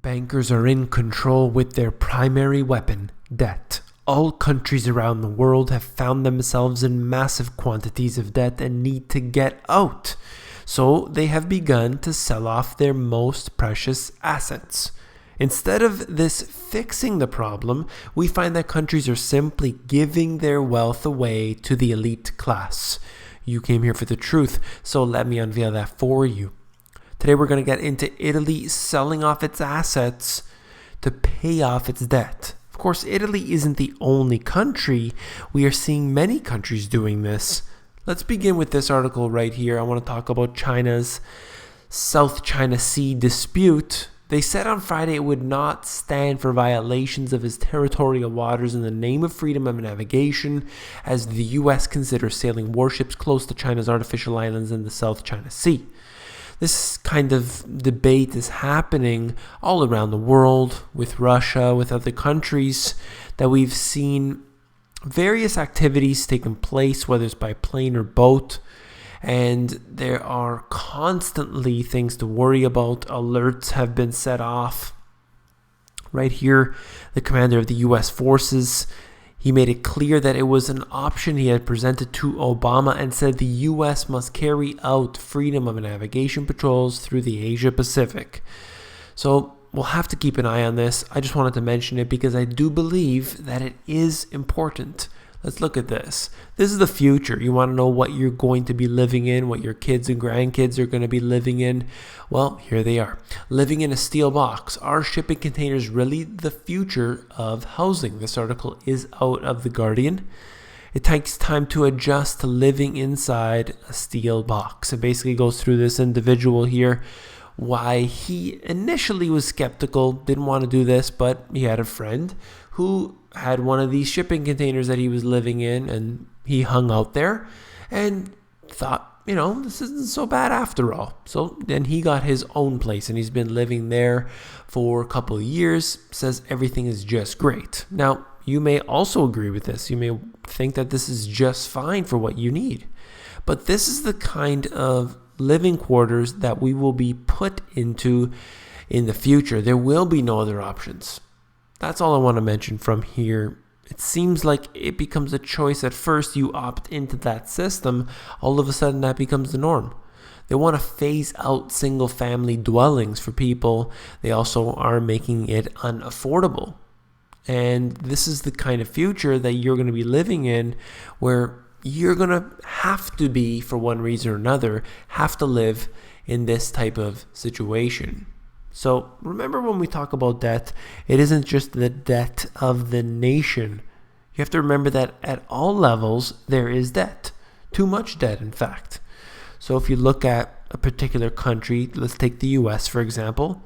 Bankers are in control with their primary weapon, debt. All countries around the world have found themselves in massive quantities of debt and need to get out. So they have begun to sell off their most precious assets. Instead of this fixing the problem, we find that countries are simply giving their wealth away to the elite class. You came here for the truth, so let me unveil that for you. Today we're going to get into Italy selling off its assets to pay off its debt. Of course, Italy isn't the only country. We are seeing many countries doing this. Let's begin with this article right here. I want to talk about China's South China Sea dispute. They said on Friday it would not stand for violations of its territorial waters in the name of freedom of navigation, as the U.S. considers sailing warships close to China's artificial islands in the South China Sea. This kind of debate is happening all around the world, with Russia, with other countries, that we've seen various activities taking place, whether it's by plane or boat. And there are constantly things to worry about. Alerts have been set off. Right here, the commander of the U.S. forces, he made it clear that it was an option he had presented to Obama and said the U.S. must carry out freedom of navigation patrols through the Asia Pacific. So we'll have to keep an eye on this. I just wanted to mention it because I do believe that it is important. Let's look at this. This is the future. You want to know what you're going to be living in, what your kids and grandkids are going to be living in? Well, here they are. Living in a steel box. Are shipping containers really the future of housing? This article is out of The Guardian. It takes time to adjust to living inside a steel box. It basically goes through this individual here, why he initially was skeptical, didn't want to do this, but he had a friend who had one of these shipping containers that he was living in, and he hung out there and thought, this isn't so bad after all. So then he got his own place, and he's been living there for a couple of years, says everything is just great. Now, you may also agree with this. You may think that this is just fine for what you need. But this is the kind of living quarters that we will be put into in the future. There will be no other options. That's all I want to mention from here. It seems like it becomes a choice. At first, you opt into that system. All of a sudden, that becomes the norm. They want to phase out single-family dwellings for people. They also are making it unaffordable. And this is the kind of future that you're going to be living in, where you're going to have to be, for one reason or another, have to live in this type of situation. So remember, when we talk about debt, it isn't just the debt of the nation. You have to remember that at all levels, there is debt. Too much debt, in fact. So if you look at a particular country, let's take the U.S., for example.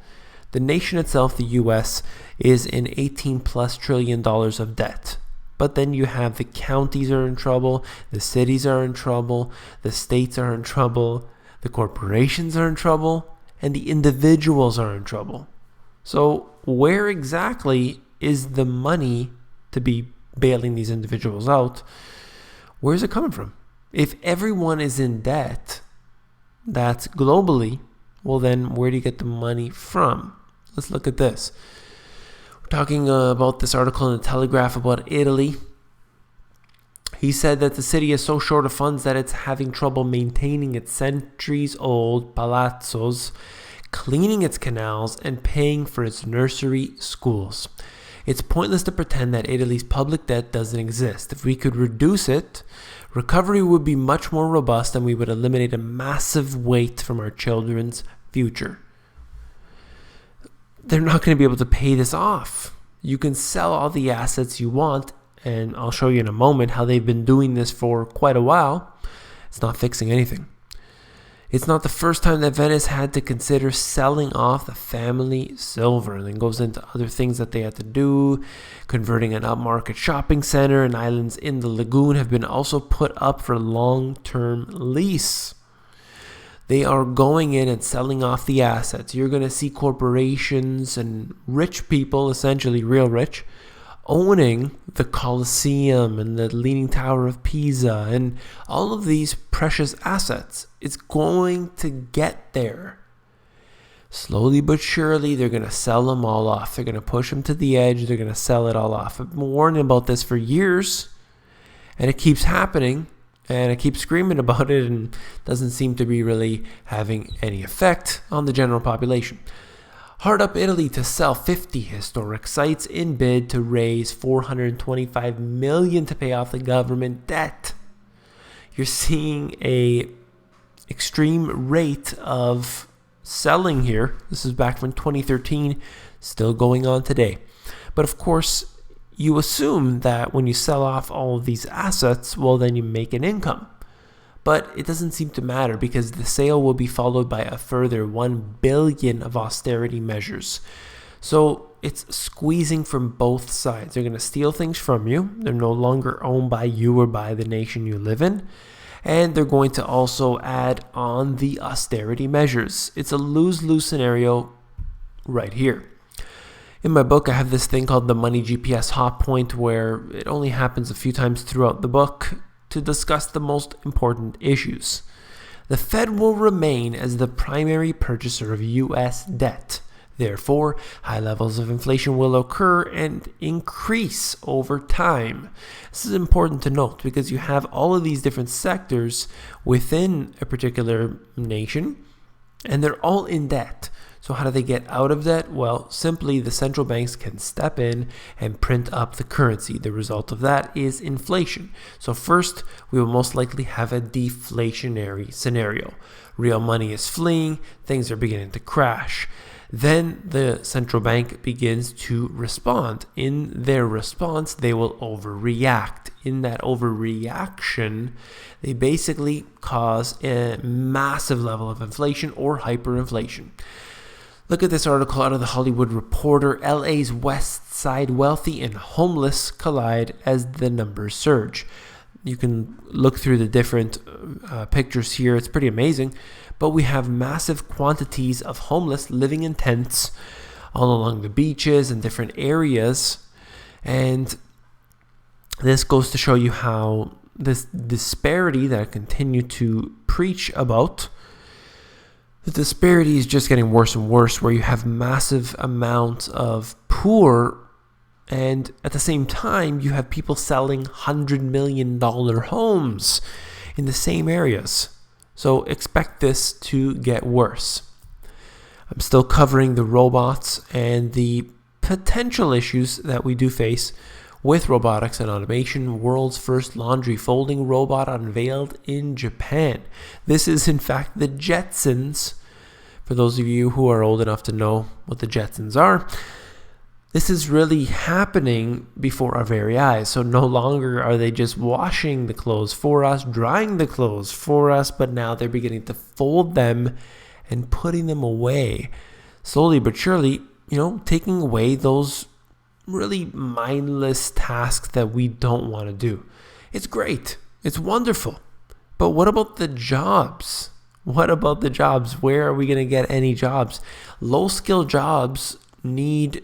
The nation itself, the U.S., is in $18+ trillion of debt. But then you have the counties are in trouble, the cities are in trouble, the states are in trouble, the corporations are in trouble, and the individuals are in trouble. So where exactly is the money to be bailing these individuals out? Where is it coming from? If everyone is in debt, that's globally, well then where do you get the money from? Let's look at this. We're talking about this article in the Telegraph about Italy. He said that the city is so short of funds that it's having trouble maintaining its centuries-old palazzos, cleaning its canals, and paying for its nursery schools. It's pointless to pretend that Italy's public debt doesn't exist. If we could reduce it, recovery would be much more robust, and we would eliminate a massive weight from our children's future. They're not going to be able to pay this off. You can sell all the assets you want, and I'll show you in a moment how they've been doing this for quite a while. It's not fixing anything. It's not the first time that Venice had to consider selling off the family silver, and then goes into other things that they had to do. Converting an upmarket shopping center and islands in the lagoon have been also put up for long-term lease. They are going in and selling off the assets. You're going to see corporations and rich people, essentially real rich, owning the Colosseum and the Leaning Tower of Pisa and all of these precious assets. It's going to get there. Slowly but surely, they're going to sell them all off. They're going to push them to the edge. They're going to sell it all off. I've been warning about this for years, and it keeps happening, and I keep screaming about it, and doesn't seem to be really having any effect on the general population. Hard up Italy to sell 50 historic sites in bid to raise $425 million to pay off the government debt. You're seeing a extreme rate of selling here. This is back from 2013, still going on today. But of course, you assume that when you sell off all of these assets, well, then you make an income. But it doesn't seem to matter because the sale will be followed by a further $1 billion of austerity measures. So it's squeezing from both sides. They're going to steal things from you. They're no longer owned by you or by the nation you live in. And they're going to also add on the austerity measures. It's a lose-lose scenario right here. In my book, I have this thing called the Money GPS Hot Point, where it only happens a few times throughout the book to discuss the most important issues. The Fed will remain as the primary purchaser of U.S. debt. Therefore, high levels of inflation will occur and increase over time. This is important to note because you have all of these different sectors within a particular nation, and they're all in debt. So how do they get out of debt? Well, simply the central banks can step in and print up the currency. The result of that is inflation. So first, we will most likely have a deflationary scenario. Real money is fleeing, things are beginning to crash. Then the central bank begins to respond. In their response, they will overreact. In that overreaction, they basically cause a massive level of inflation or hyperinflation. Look at this article out of the Hollywood Reporter. LA's West Side wealthy and homeless collide as the numbers surge. You can look through the different pictures here. It's pretty amazing. But we have massive quantities of homeless living in tents all along the beaches and different areas. And this goes to show you how this disparity that I continue to preach about, the disparity is just getting worse and worse, where you have massive amounts of poor, and at the same time you have people selling $100 million homes in the same areas. So expect this to get worse. I'm still covering the robots and the potential issues that we do face with robotics and automation. World's first laundry folding robot unveiled in Japan. This is in fact the Jetsons. For those of you who are old enough to know what the Jetsons are, this is really happening before our very eyes. So no longer are they just washing the clothes for us, drying the clothes for us, but now they're beginning to fold them and putting them away. Slowly but surely, taking away those really mindless tasks that we don't want to do. It's great. It's wonderful. But what about the jobs? What about the jobs? Where are we going to get any jobs? Low-skill jobs need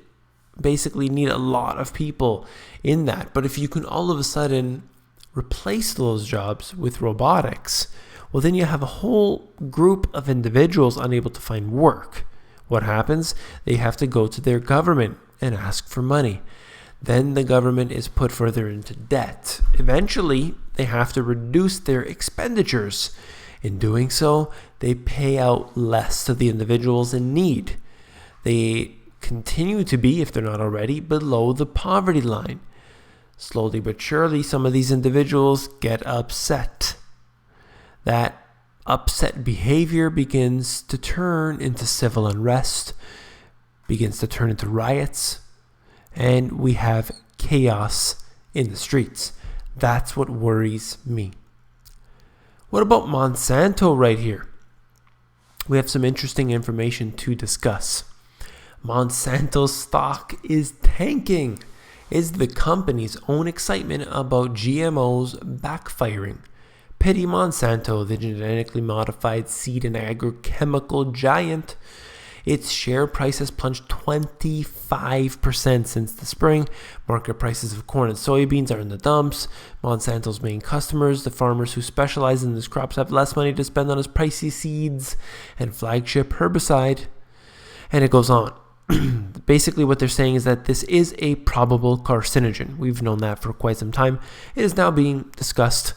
a lot of people in that. But if you can all of a sudden replace those jobs with robotics, well, then you have a whole group of individuals unable to find work. What happens? They have to go to their government and ask for money. Then the government is put further into debt. Eventually, they have to reduce their expenditures. In doing so, they pay out less to the individuals in need. They continue to be, if they're not already, below the poverty line. Slowly but surely, some of these individuals get upset. That upset behavior begins to turn into civil unrest, begins to turn into riots, and we have chaos in the streets. That's what worries me. What about Monsanto right here? We have some interesting information to discuss. Monsanto's stock is tanking. Is the company's own excitement about GMOs backfiring? Pity Monsanto, the genetically modified seed and agrochemical giant. Its share price has plunged 25% since the spring. Market prices of corn and soybeans are in the dumps. Monsanto's main customers, the farmers who specialize in these crops, have less money to spend on its pricey seeds and flagship herbicide. And it goes on. Basically, what they're saying is that this is a probable carcinogen. We've known that for quite some time. It is now being discussed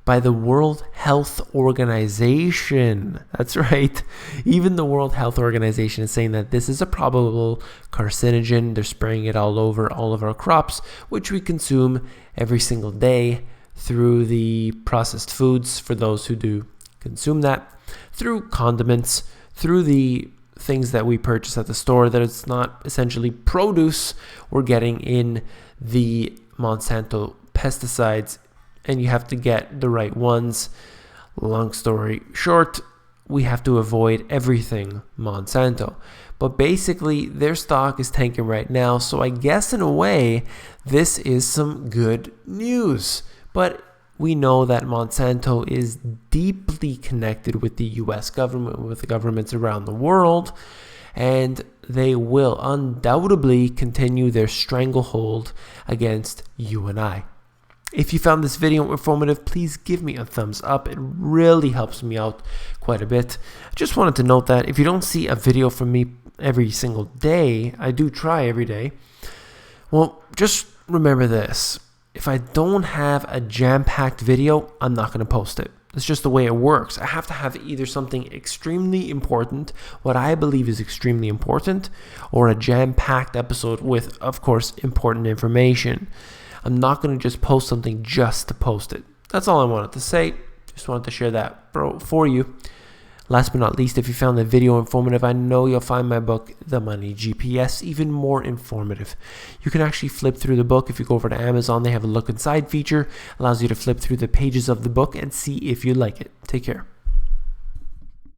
by the World Health Organization. That's right. Even the World Health Organization is saying that this is a probable carcinogen. They're spraying it all over all of our crops, which we consume every single day through the processed foods, for those who do consume that, through condiments, through the things that we purchase at the store, that it's not essentially produce we're getting in the Monsanto pesticides, and you have to get the right ones. Long story short, we have to avoid everything Monsanto. But basically, their stock is tanking right now, so I guess in a way, this is some good news. But we know that Monsanto is deeply connected with the US government, with the governments around the world, and they will undoubtedly continue their stranglehold against you and I. If you found this video informative, please give me a thumbs up. It really helps me out quite a bit. I just wanted to note that if you don't see a video from me every single day, I do try every day. Well, just remember this. If I don't have a jam-packed video, I'm not going to post it. That's just the way it works. I have to have either something extremely important, what I believe is extremely important, or a jam-packed episode with, of course, important information. I'm not going to just post something just to post it. That's all I wanted to say. Just wanted to share that for you. Last but not least, if you found the video informative, I know you'll find my book, The Money GPS, even more informative. You can actually flip through the book. If you go over to Amazon, they have a look inside feature. Allows you to flip through the pages of the book and see if you like it. Take care.